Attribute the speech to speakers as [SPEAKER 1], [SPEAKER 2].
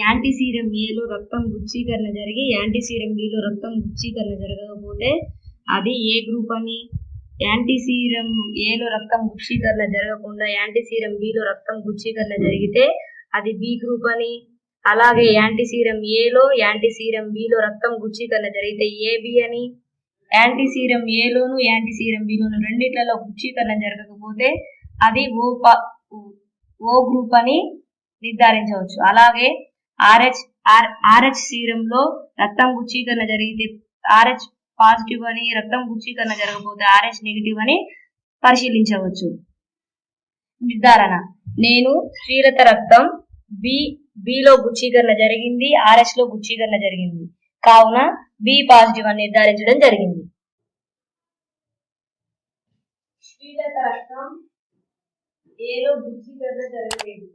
[SPEAKER 1] యాంటీసీరం ఏలో రక్తం గుచ్చీకరణ జరిగి యాంటీసీరం బిలో రక్తం గుచ్చీకరణ జరగకపోతే అది ఏ గ్రూప్ అని, యాంటీసీరం ఏలో రక్తం గుచ్చీకరణ జరగకుండా యాంటీసీరం బిలో రక్తం గుచ్చీకరణ జరిగితే అది బి గ్రూప్ అని, అలాగే యాంటీసీరం ఏలో యాంటీసీరం బిలో రక్తం గుచ్చీకరణ జరిగితే ఏబి అని, యాంటీసీరం ఏలోను యాంటీసీరం బిలోను రెండిట్లలో గుచ్చీకరణ జరగకపోతే అది ఓ గ్రూప్ అని నిర్ధారించవచ్చు. అలాగే ఆర్హెచ్ సీరంలో రక్తం గుచ్చీకరణ జరిగితే ఆర్హెచ్ పాజిటివ్ అని, రక్తం గుచ్చీకరణ జరగకపోతే ఆర్హెచ్ నెగిటివ్ అని పరిశీలించవచ్చు. నిర్ధారణ: నేను క్షీరత రక్తం బిలో గుచ్చీకరణ జరిగింది, ఆర్హెచ్ లో గుచ్చీకరణ జరిగింది కావున బి పాజిటివ్ అని నిర్ధారించడం జరిగింది. క్షీరత రక్తం ఏలో గుచ్చీకరణ జరగలేదు.